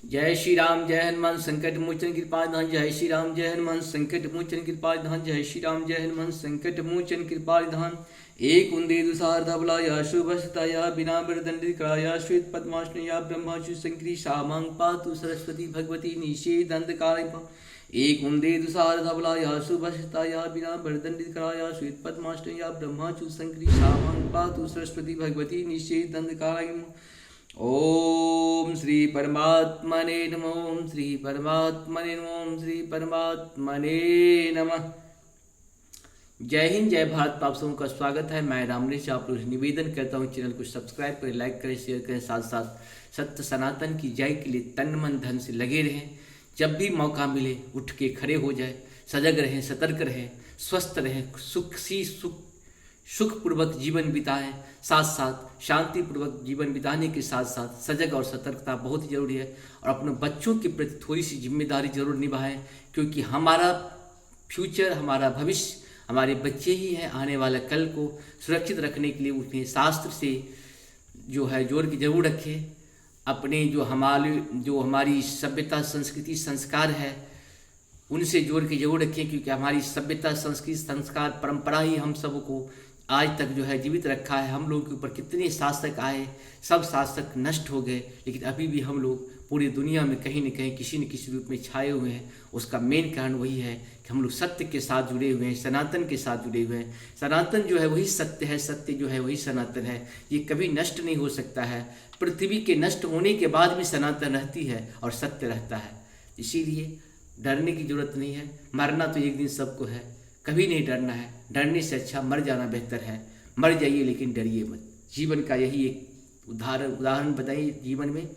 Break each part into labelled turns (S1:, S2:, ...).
S1: जय श्री राम जय हनुमान संकट मोचन कृपानिधान। जय श्री राम जय हनुमान संकट मोचन कृपानिधान। जय श्री राम जय हनुमान संकट मोचन कृपानिधान। एक उन्दे दुसारधबलाया शुभस्ताया बिना वरदंडिकाया श्वेत पद्माश्नया ब्रह्माशु शंकरी शामांग पातु सरस्वती भगवती निषेधंधकाय। एक उन्दे दुसारधबलाया शुभस्ताया बिना वरदंडिकाया श्वेत पद्माश्नया ब्रह्माशु शंकरी शामांग पातु सरस्वती भगवती निषेधंधकाय। ओम श्री परमात्मने नमः। ओम श्री परमात्मने नमः। ओम श्री परमात्मने नमः। जय हिंद जय भारत। आप सबों का स्वागत है। मैं रामनेश आप लोग निवेदन करता हूँ चैनल को सब्सक्राइब करें, लाइक करें, शेयर करें, साथ साथ सत्य सनातन की जय के लिए तन मन धन से लगे रहें। जब भी मौका मिले उठ के खड़े हो जाए, सजग रहें, सतर्क रहें, स्वस्थ रहें, सुखपूर्वक जीवन बिताएं। साथ साथ शांतिपूर्वक जीवन बिताने के साथ साथ सजग और सतर्कता बहुत ही जरूरी है। और अपने बच्चों के प्रति थोड़ी सी जिम्मेदारी जरूर निभाएं, क्योंकि हमारा फ्यूचर, हमारा भविष्य हमारे बच्चे ही हैं। आने वाले कल को सुरक्षित रखने के लिए उन्हें शास्त्र से जो है जोड़ के जरूर रखें। अपने जो हमारी सभ्यता, संस्कृति, संस्कार है उनसे जोड़ के जरूर रखें, क्योंकि हमारी सभ्यता, संस्कृति, संस्कार, परंपरा ही हम सबको आज तक जो है जीवित रखा है। हम लोग के ऊपर कितने शासक आए, सब शासक नष्ट हो गए, लेकिन अभी भी हम लोग पूरी दुनिया में कहीं न कहीं किसी न किसी रूप में छाए हुए हैं। उसका मेन कारण वही है कि हम लोग सत्य के साथ जुड़े हुए हैं, सनातन के साथ जुड़े हुए हैं। सनातन जो है वही सत्य है, सत्य जो है वही सनातन है। ये कभी नष्ट नहीं हो सकता है। पृथ्वी के नष्ट होने के बाद भी सनातन रहती है और सत्य रहता है। इसीलिए डरने की जरूरत नहीं है। मरना तो एक दिन सबको है, कभी नहीं डरना है। डरने से अच्छा मर जाना बेहतर है। मर जाइए लेकिन डरिए मत। जीवन का यही एक उदाहरण बताइए जीवन में,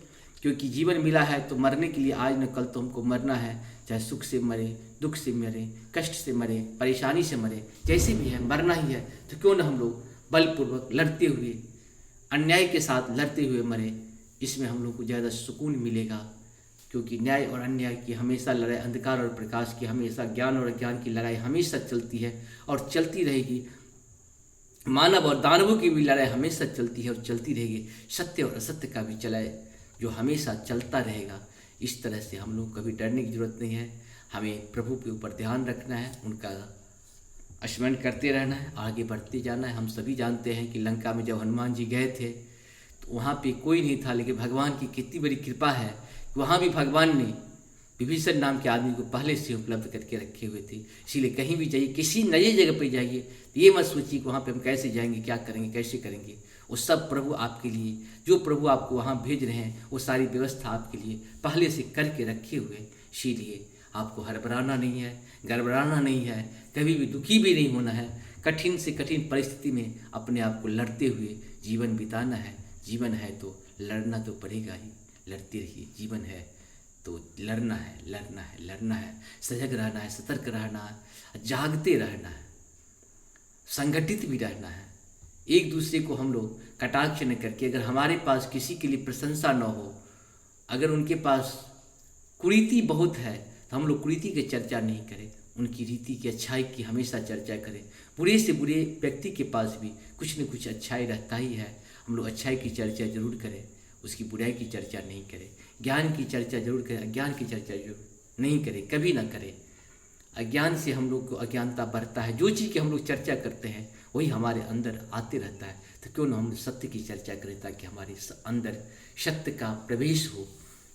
S1: क्योंकि जीवन मिला है तो मरने के लिए आज न कल तो हमको मरना है। चाहे सुख से मरे, दुख से मरे, कष्ट से मरे, परेशानी से मरे, जैसे भी है मरना ही है। तो क्यों ना हम लोग बलपूर्वक लड़ते हुए, अन्याय के साथ लड़ते हुए मरे। इसमें हम लोग को ज़्यादा सुकून मिलेगा, क्योंकि न्याय और अन्याय की हमेशा लड़ाई, अंधकार और प्रकाश की हमेशा, ज्ञान और अज्ञान की लड़ाई हमेशा चलती है और चलती रहेगी। मानव और दानवों की भी लड़ाई हमेशा चलती है और चलती रहेगी। सत्य और असत्य का भी चलाए जो हमेशा चलता रहेगा। इस तरह से हम लोग कभी डरने की जरूरत नहीं है। हमें प्रभु के ऊपर ध्यान रखना है, उनका स्मरण करते रहना है, आगे बढ़ते जाना है। हम सभी जानते हैं कि लंका में जब हनुमान जी गए थे तो वहाँ पे कोई नहीं था, लेकिन भगवान की कितनी बड़ी कृपा है। वहाँ भी भगवान ने विभीषण नाम के आदमी को पहले से उपलब्ध करके रखे हुए थे। इसीलिए कहीं भी जाइए, किसी नई जगह पर जाइए तो ये मत सोचिए कि वहाँ पे हम कैसे जाएंगे, क्या करेंगे, कैसे करेंगे। वो सब प्रभु आपके लिए, जो प्रभु आपको वहाँ भेज रहे हैं वो सारी व्यवस्था आपके लिए पहले से करके रखे हुए। इसीलिए आपको हड़बड़ाना नहीं है, गड़बड़ाना नहीं है, कभी भी दुखी भी नहीं होना है। कठिन से कठिन परिस्थिति में अपने आप को लड़ते हुए जीवन बिताना है। जीवन है तो लड़ना तो पड़ेगा ही, लड़ते रहिए। जीवन है तो लड़ना है, लड़ना है, लड़ना है। सजग रहना है, सतर्क रहना है, जागते रहना है, संगठित भी रहना है। एक दूसरे को हम लोग कटाक्ष न करके, अगर हमारे पास किसी के लिए प्रशंसा न हो, अगर उनके पास कुरीति बहुत है तो हम लोग कुरीति की चर्चा नहीं करें, उनकी रीति की, अच्छाई की हमेशा चर्चा करें। बुरे से बुरे व्यक्ति के पास भी कुछ न कुछ अच्छाई रहता ही है। हम लोग अच्छाई की चर्चा जरूर करें, उसकी बुराई की चर्चा नहीं करें। ज्ञान की चर्चा जरूर करें, अज्ञान की चर्चा जरूर नहीं करें, कभी ना करें। अज्ञान से हम लोग को अज्ञानता बढ़ता है। जो चीज़ की हम लोग चर्चा करते हैं वही हमारे अंदर आते रहता है। तो क्यों ना हम सत्य की चर्चा करें, ताकि हमारे अंदर सत्य का प्रवेश हो।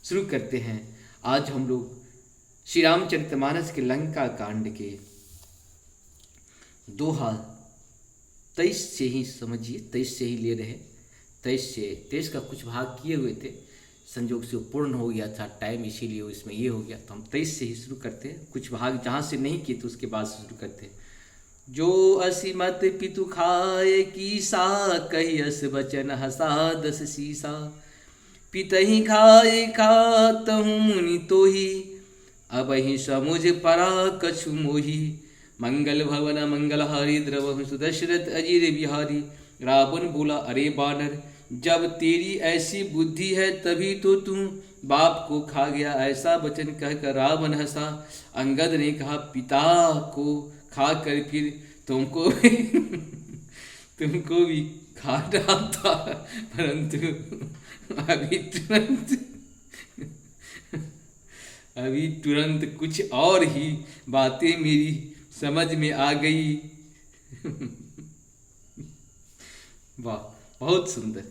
S1: शुरू करते हैं। आज हम लोग श्री रामचरितमानस के लंका कांड के दोहा 23 से ही समझिए, 23 से ही ले रहे। 23 का कुछ भाग किए हुए थे, संजोग से पूर्ण हो गया था टाइम, इसीलिए इसमें ये हो गया। तो हम 23 से ही शुरू करते हैं। कुछ भाग जहाँ से नहीं किए तो उसके बाद से शुरू करते हैं। जो असीमत पितु खाए की सा, कही अस बचन हसा दस सीसा। पितहि खाए खातहु मुनि तोहि, अबहि समुझ परा कछु मोहि। मंगल भवन मंगलहारी, द्रवहु सुदशरथ अजीर बिहारी। रावण बोला अरे बानर, जब तेरी ऐसी बुद्धि है तभी तो तुम बाप को खा गया। ऐसा वचन कहकर रावण हंसा। अंगद ने कहा पिता को खा कर फिर तुमको तुमको भी खा डालता, परंतु अभी तुरंत अभी तुरंत कुछ और ही बातें मेरी समझ में आ गई। वाह, बहुत सुंदर।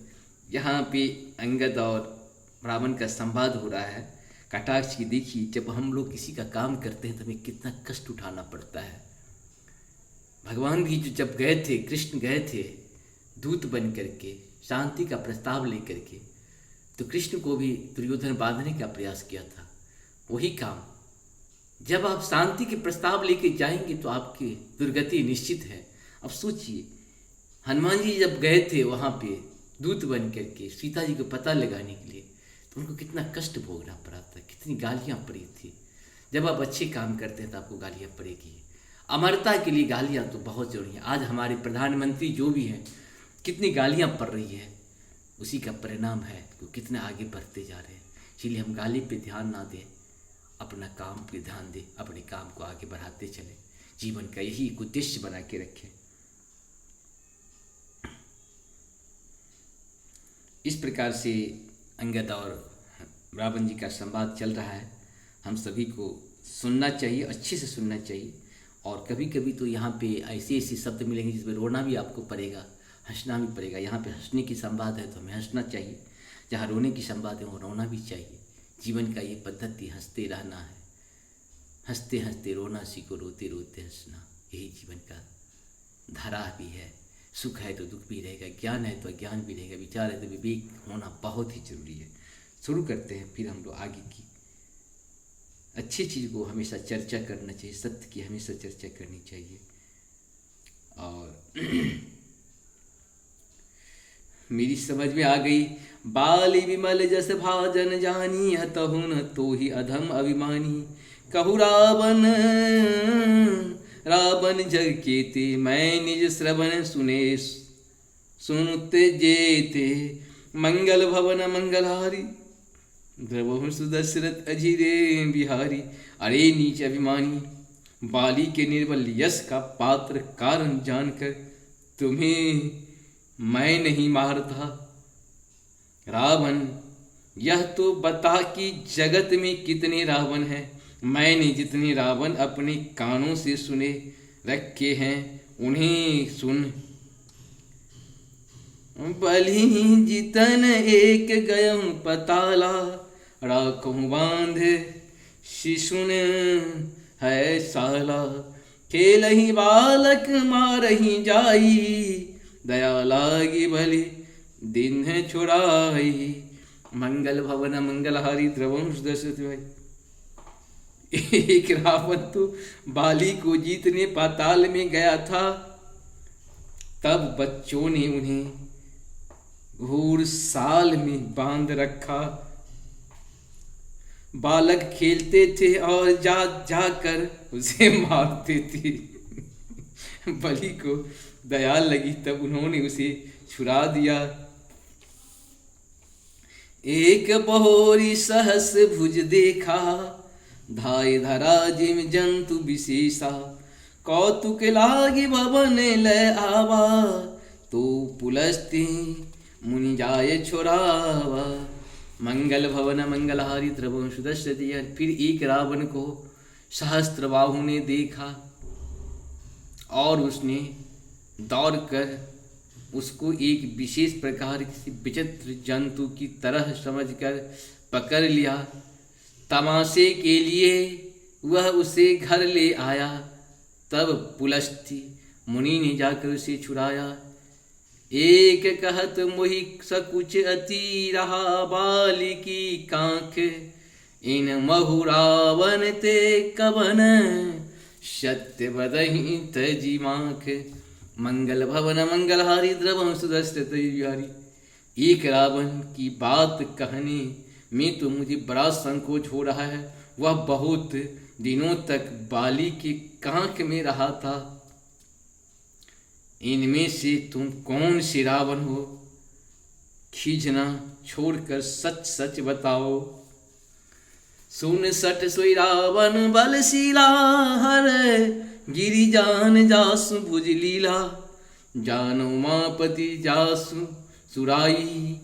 S1: यहाँ पे अंगद और रावण का संवाद हो रहा है। कटाक्ष की देखिए, जब हम लोग किसी का काम करते हैं तो हमें कितना कष्ट उठाना पड़ता है। भगवान भी जो जब गए थे, कृष्ण गए थे दूत बन करके, शांति का प्रस्ताव लेकर के, तो कृष्ण को भी दुर्योधन बांधने का प्रयास किया था। वही काम, जब आप शांति के प्रस्ताव लेके जाएंगे तो आपकी दुर्गति निश्चित है। अब सोचिए, हनुमान जी जब गए थे वहाँ पे दूत बन करके सीता जी को पता लगाने के लिए, तो उनको कितना कष्ट भोगना पड़ा था, कितनी गालियाँ पड़ी थी। जब आप अच्छे काम करते हैं तो आपको गालियाँ पड़ेगी। अमरता के लिए गालियाँ तो बहुत जरूरी है। आज हमारे प्रधानमंत्री जो भी हैं, कितनी गालियाँ पड़ रही है, उसी का परिणाम है कि कितने आगे बढ़ते जा रहे हैं। इसलिए हम गाली पे ध्यान ना दें, अपना काम पे ध्यान दें, अपने काम को आगे बढ़ाते चलें, जीवन का यही एक उद्देश्य बना के रखें। इस प्रकार से अंगद और रावण जी का संवाद चल रहा है। हम सभी को सुनना चाहिए, अच्छे से सुनना चाहिए। और कभी कभी तो यहाँ पे ऐसे ऐसे शब्द मिलेंगे जिसमें रोना भी आपको पड़ेगा, हंसना भी पड़ेगा। यहाँ पे हंसने की संवाद है तो हमें हंसना चाहिए, जहाँ रोने की संवाद है वो रोना भी चाहिए। जीवन का ये पद्धति हंसते रहना है, हंसते हंसते रोना सीखो, रोते रोते हंसना, यही जीवन का धारा भी है। सुख है तो दुख भी रहेगा, ज्ञान है तो अज्ञान भी रहेगा, विचार है तो विवेक होना बहुत ही जरूरी है। शुरू करते हैं, फिर हम लोग आगे की अच्छी चीज़ को हमेशा चर्चा करना चाहिए, सत्य की हमेशा चर्चा करनी चाहिए। और मेरी समझ में आ गई, बाली विमल जस भाजन जानी, हतहु न तो ही अधम अभिमानी। कहु रावण रावण जग केते, मैं निज श्रवण सुने सुनते जेते। मंगल भवन मंगलहारी, द्रवहु सुदशरथ अजिरे बिहारी। अरे नीच अभिमानी, बाली के निर्बल यश का पात्र कारण जानकर तुम्हें मैं नहीं मारता। रावण, यह तो बता कि जगत में कितने रावण हैं। मैंने जितने रावण अपने कानों से सुने रखे हैं उन्हें सुन। बलि जितन एक गयम पताला, राखूं बांध शिशुन है साला। खेल ही बालक मार ही जाई, दया लागी भली दिन है छुड़ाई। मंगल भवन मंगलहारी, द्रवंश दशरथ भाई। एक रावण तो बाली को जीतने पाताल में गया था, तब बच्चों ने उन्हें घूर साल में बांध रखा। बालक खेलते थे और जा जाकर उसे मारते थे। बलि को दया लगी तब उन्होंने उसे छुड़ा दिया। एक बहोरी सहस भुज देखा, धाय धरा जिम जंतु विशेषा। कौतुक लागी भवन ले आवा, तो पुलस्ती मुनि जाय छोड़ावा। मंगल भवन मंगलहारी, द्रवंश दशरथ। फिर एक रावण को सहस्त्रबाहु ने देखा और उसने दौड़कर उसको एक विशेष प्रकार किसी विचित्र जंतु की तरह समझकर पकड़ लिया। तमाशे के लिए वह उसे घर ले आया। तब पुलस्त्य मुनि ने जाकर उसे छुड़ाया। एक कहत मोहि सकुच अति रहा, बाली की कांख इन महु रावण ते कवन, सत्य बदहि तजी माख। मंगल भवन मंगलहारी, द्रवंश दशरथ बिहारी। एक रावण की बात कहने में तो मुझे बड़ा संकोच हो रहा है। वह बहुत दिनों तक बाली के कांख में रहा था। इनमें से तुम कौन से रावण हो? खींचना छोड़कर सच सच बताओ। सुन सट सोई रावण बलशीला, हर गिरि जान जासु भुज लीला। जानो मापति जासु सुराई,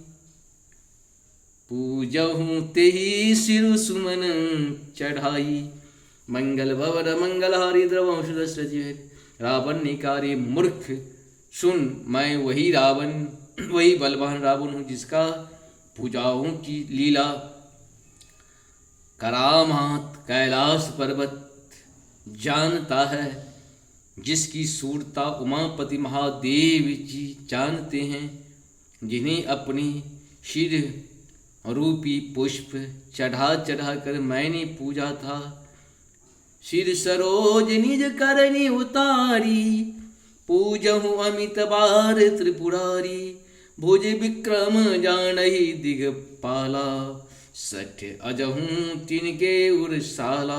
S1: पूजहूँ तेहि सिरु सुमन चढ़ाई। मंगल भवन मंगल हारी द्रवं सुदशरथि। रावण ने कहा, रे मूर्ख सुन, मैं वही रावण, वही बलवान रावण हूँ जिसका पूजाओं की लीला करामात कैलाश पर्वत जानता है, जिसकी सूरता उमापति महादेव जी जानते हैं, जिन्हें अपने शिर रूपी पुष्प चढ़ा चढ़ा कर मैंने पूजा था। शिर सरोज निज करनी उतारी, पूजहु अमित बार त्रिपुरारी। भुज विक्रम जानहि दिगपाला, सठ अजहूँ तिनके उरसाला।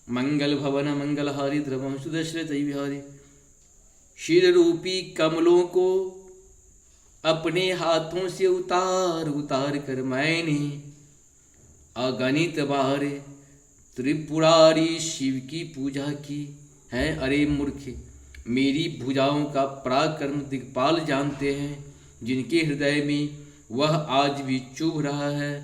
S1: मंगल भवन मंगल हारी द्रवं सुदशरथि विहारी। शिर रूपी कमलों को अपने हाथों से उतार उतार कर मैंने अगणित बार त्रिपुरारी शिव की पूजा की है। अरे मूर्ख, मेरी भुजाओं का पराक्रम दिक्पाल जानते हैं, जिनके हृदय में वह आज भी चुभ रहा है।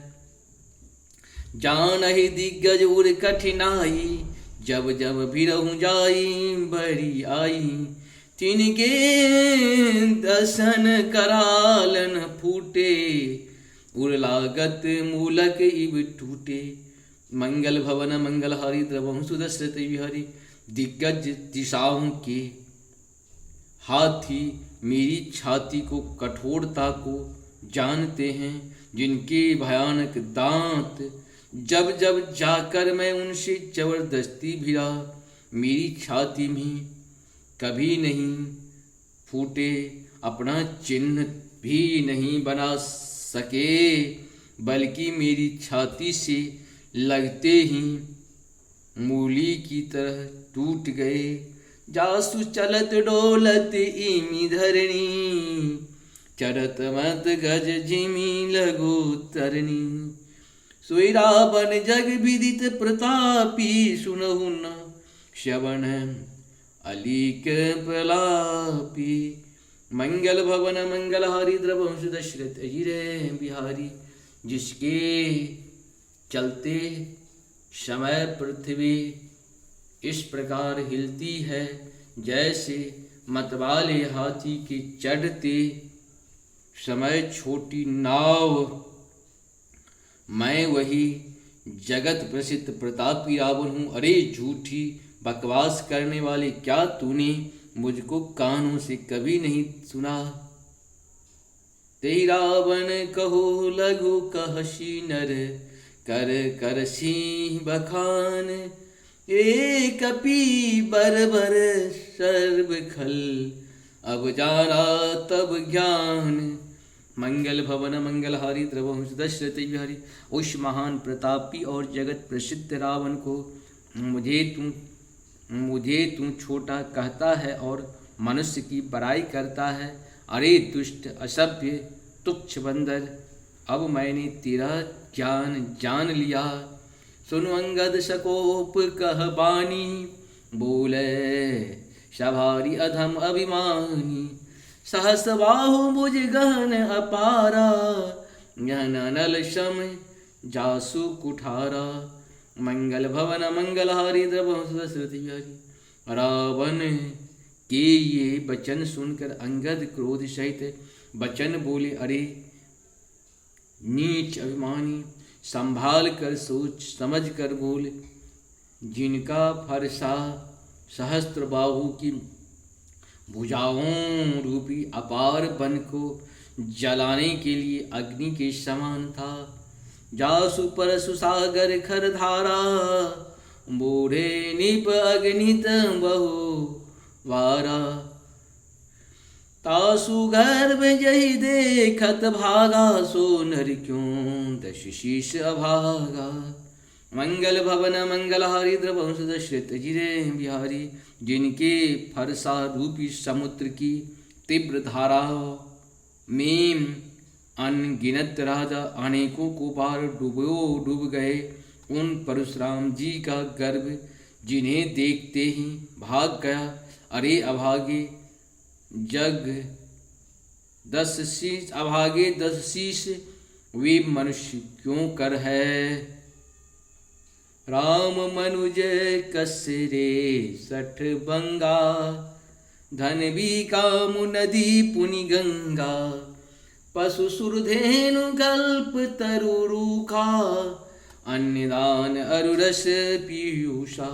S1: जानहि दिग्गज उर कठिनाई, जब जब बिरहु जाई बड़ी आई। तिनके दसन करालन फूटे, उर लागत मूलक इब टूटे। मंगल भवन मंगल हारी द्रवं सुदशरथि विहारी। दिग्गज दिशाओं के हाथी मेरी छाती को कठोरता को जानते हैं, जिनके भयानक दांत जब जब जाकर मैं उनसे जबरदस्ती भिड़ा, मेरी छाती में कभी नहीं फूटे, अपना चिन्ह भी नहीं बना सके, बल्कि मेरी छाती से लगते ही मूली की तरह टूट गए। जासु चलत डोलत इमी धरणी, चरत मत गज जिमी लगो तरनी। सोई रावण जग विदित प्रतापी, सुनहु न श्रवण अलीक प्रलापी। मंगल भवन मंगल हारी द्रवं सुदशरथि बिहारी। जिसके चलते समय पृथ्वी इस प्रकार हिलती है, जैसे मतवाले हाथी के चढ़ते समय छोटी नाव। मैं वही जगत प्रसिद्ध प्रतापी रावण हूँ। अरे झूठी बकवास करने वाले, क्या तूने मुझको कानों से कभी नहीं सुना? तेहि रावण कहो लघु कहसी नर, कर कर सिंह बखान। एक कपी बरबर सर्व खल, अब जाना तब ज्ञान। मंगल भवन मंगल हारी द्रवं सुदशरथि बिहारी। उस महान प्रतापी और जगत प्रसिद्ध रावण को मुझे तू छोटा कहता है और मनुष्य की बड़ाई करता है। अरे दुष्ट असभ्य तुच्छ बंदर, अब मैंने तेरा ज्ञान जान लिया। सुनु अंगद सकोप कह बानी, बोले सभारी अधम अभिमानी। सहस बाहु भुज गहन अपारा, ज्ञान नल सम जासु कुठारा। मंगल भवन मंगल हारी द्रवं सुदशरथि बिहारी। रावण के ये वचन सुनकर अंगद क्रोध सहित वचन बोले, अरे नीच अभिमानी, संभाल कर सोच समझ कर बोल। जिनका फरसा सहस्त्र बाहु की भुजाओं रूपी अपार वन को जलाने के लिए अग्नि के समान था। जासु परसु सागर खर धारा, बूढ़े निप अग्नित बहु वारा। तासु गर्भ जहि देखत भागा, सो नर क्यों दश शीश अभागा। मंगल भवन मंगल हारी द्रवं सुदशरथि बिहारी। जिनके फरसा रूपी समुद्र की तीव्र धारा में अनगिनत राजा अनेकों को बार डूब गए, उन परशुराम जी का गर्भ जिन्हें देखते ही भाग गया। अरे अभागे जग 10 शीश वे मनुष्य क्यों कर है। राम मनुज कसरे सठ बंगा, धन भी कामु नदी पुनि गंगा, पशु सुरधेनु कल्प तरु रूखा, अन्नदान अरुरस पीयूषा,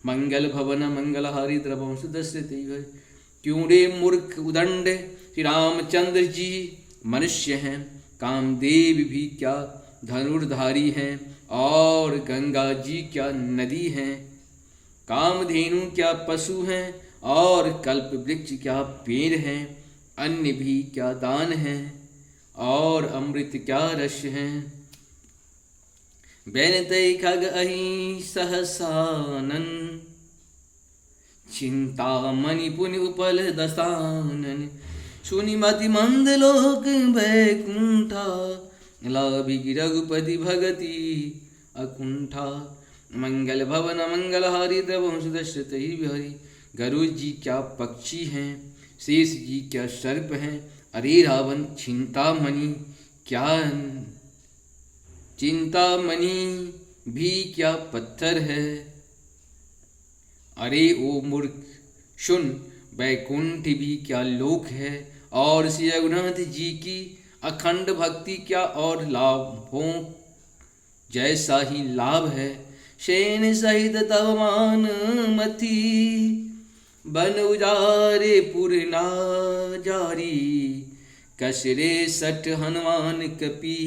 S1: मंगल भवन मंगल हारी द्रवंश दशरथ। क्यों रे मूर्ख उदंड, श्री रामचंद्र जी मनुष्य हैं, कामदेव भी क्या धनुर्धारी हैं, और गंगा जी क्या नदी हैं, कामधेनु क्या पशु हैं, और कल्प वृक्ष क्या पेड़ हैं, अन्न भी क्या दान है, और अमृत क्या रस है। बैनतई खग अहि सहसानन, चिंता मणि पुनि उपल दसानन, सुनि मति मंद लोक बैकुंठा, लाभि रघुपति भगति अकुंठा। मंगल भवन मंगल हारी द्रवंश दशरथ ही बिहारी, गरुड़ जी क्या पक्षी हैं, शेष जी क्या सर्प हैं, अरे रावण चिंतामणि क्या चिंतामणि भी क्या पत्थर है। अरे ओ मूर्ख सुन, वैकुंठ भी क्या लोक है, और श्री रघुनाथ जी की अखंड भक्ति क्या और लाभों जैसा ही लाभ है। शेन सहित तव मान मथी, बन उजारे पुरना जारी, कसरे सठ हनुमान कपी,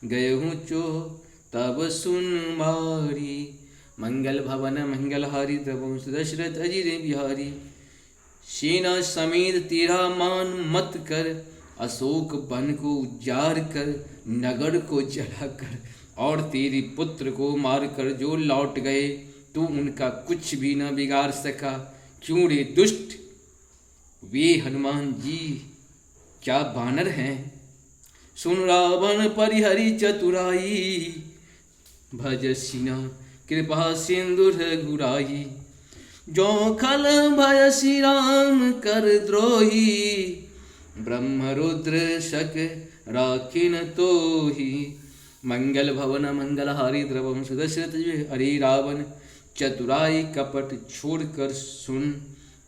S1: गए हूँ चो तब सुन मारी। मंगल भवन मंगल हारी द्रवंश दशरथ अजिर बिहारी, सेना समेत तेरा मान मत कर, अशोक वन को उजाड़ कर, नगर को जला कर, और तेरे पुत्र को मारकर जो लौट गए, तू उनका कुछ भी न बिगाड़ सका। क्यों रे दुष्ट, वे हनुमान जी क्या बानर हैं। सुन रावण परिहरि चतुराई, भज सिना कृपा सिंधु रघुराई, जो खल भय श्री राम कर द्रोही, ब्रह्म रुद्र शक राखिन तो ही। मंगल भवन मंगल हारी द्रवंश दशरथ, अरे रावण चतुराई कपट छोड़कर सुन,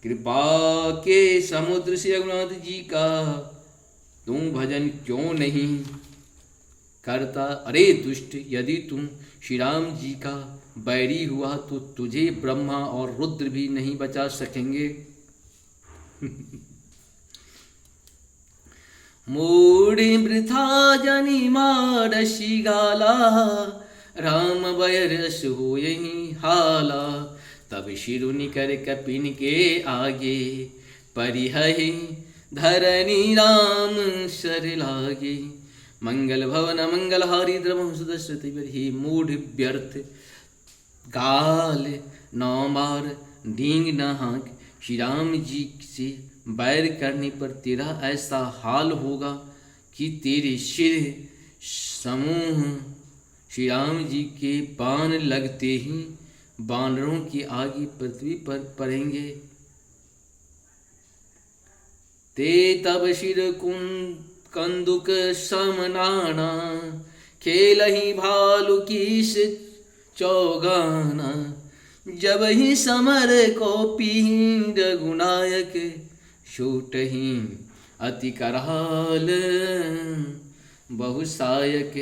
S1: कृपा के समुद्र से रघुनाथ जी का तू भजन क्यों नहीं करता। अरे दुष्ट, यदि तुम श्री राम जी का बैरी हुआ तो तुझे ब्रह्मा और रुद्र भी नहीं बचा सकेंगे। मूढ़ि वृथा जनि मारसी गाला, राम बयरस हो यही हाला, तब शिरुनि कर कपिन के आगे, परिहहि धरनी राम सर लागे। मंगल भवन मंगल हारी द्रवंश दशरथ, ही मूढ़ व्यर्थ गाल नौ मार डींग न हाँक, श्री राम जी से बैर करने पर तेरा ऐसा हाल होगा कि तेरे सिर समूह श्री राम जी के बाण लगते ही बानरों की आगे पृथ्वी पर पड़ेंगे। ते तब शिर कंदुक समनाना, खेलहि भालु कीस चौगाना, जब ही समर को पी रघुनायक, छूटहि अति कराल बहुसायक।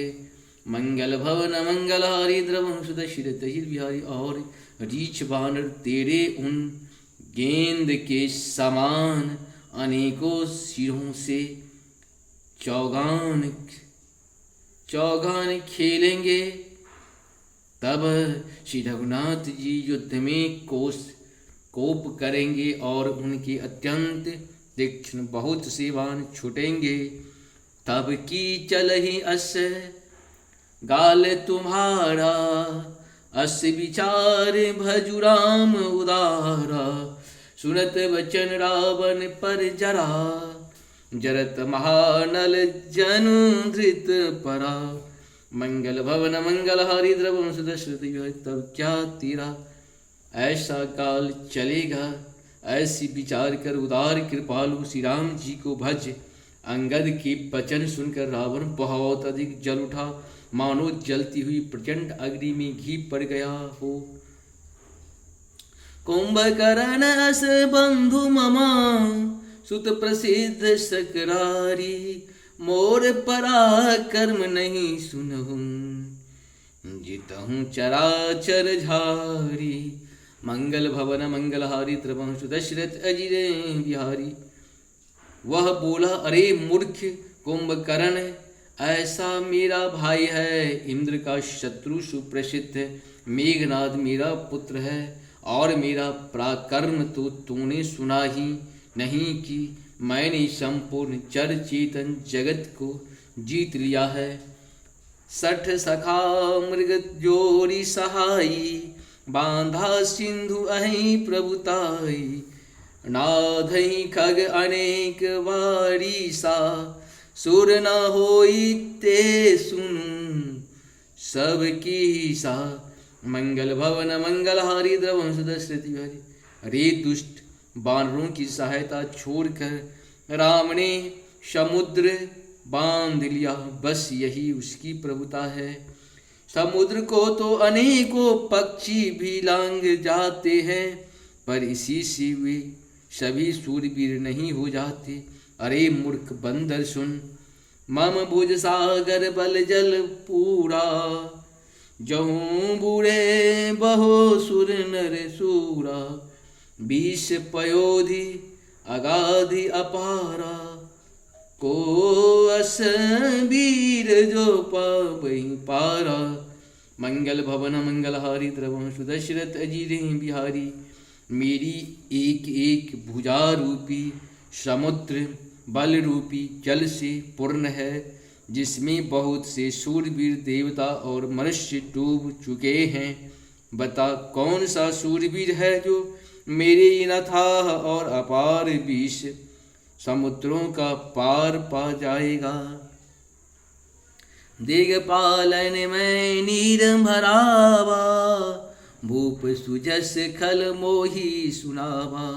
S1: मंगल भवन मंगल हारी द्रवंश दशरथ बिहारी, और रीछ बानर तेरे उन गेंद के समान अनेकों सिरों से चौगान खेलेंगे। तब श्री रघुनाथ जी युद्ध में कोप करेंगे, और उनके अत्यंत तीक्ष्ण बहुत से बाण छूटेंगे। तब की चलहि अस गाल तुम्हारा, अस विचार भजु राम उदारा, सुनत वचन रावण पर जरा, जरत महानल जनु धृत परा। मंगल भवन मंगल हारी द्रवंश दशरथ, तब क्या तेरा ऐसा काल चलेगा। ऐसी विचार कर उदार कृपालु श्री राम जी को भज, अंगद के वचन सुनकर रावण बहुत अधिक जल उठा, मानो जलती हुई प्रचंड अग्नि में घी पड़ गया हो। कुंभकर्ण अस बंधु ममा सुत प्रसिद्ध सकरारी, मोर पराक्रम नहीं सुनहु जितहु चराचर झारी। मंगल भवन मंगलहारी त्रिवंशु दशरथ अजिरे बिहारी। वह बोला, अरे मूर्ख कुंभकर्ण, ऐसा मेरा भाई है, इंद्र का शत्रु सुप्रसिद्ध मेघनाद मेरा पुत्र है, और मेरा पराक्रम तो तूने सुना ही नहीं कि मैंने संपूर्ण चर चेतन जगत को जीत लिया है। 60 सखा मृग जोरी सहाई, बांधा सिंधु अहि प्रभुताई। नाधहि खग अनेक वारी सा, सुर न होई ते सुनु सबकी सा। मंगल भवन मंगलहारी द्रवंश दशरथ बिहारी। अरे दुष्ट, वानरों की सहायता छोड़कर राम ने समुद्र बांध लिया, बस यही उसकी प्रभुता है। समुद्र को तो अनेकों पक्षी भी लांग जाते हैं, पर इसी से वे सभी सूरवीर नहीं हो जाते। अरे मूर्ख बंदर सुन, मम भुज सागर बल जल पूरा, जहूँ बूढ़े बहो सुर नर सूरा। 20 पयोधि अगाधि अपारा, को अस वीर जो पावहि पारा। मंगल भवन मंगलहारी द्रवंशु दशरथ अजिरे बिहारी। मेरी एक एक भुजा रूपी समुद्र बल रूपी जल से पूर्ण है, जिसमें बहुत से सूरवीर देवता और मनुष्य डूब चुके हैं। बता कौन सा सूरवीर है जो मेरे इन अथाह और अपार 20 समुद्रों का पार पा जाएगा। दिग्पालन में नीर भरावा, भूप सुजस खल मोही सुनावा।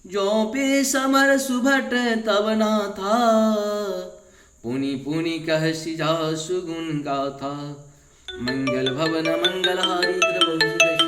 S1: जो पे समर सुभट तब ना था, पुनि पुनि कह सिजा सुगुन गाथा। मंगल भवन मंगलहारी द्रवंशु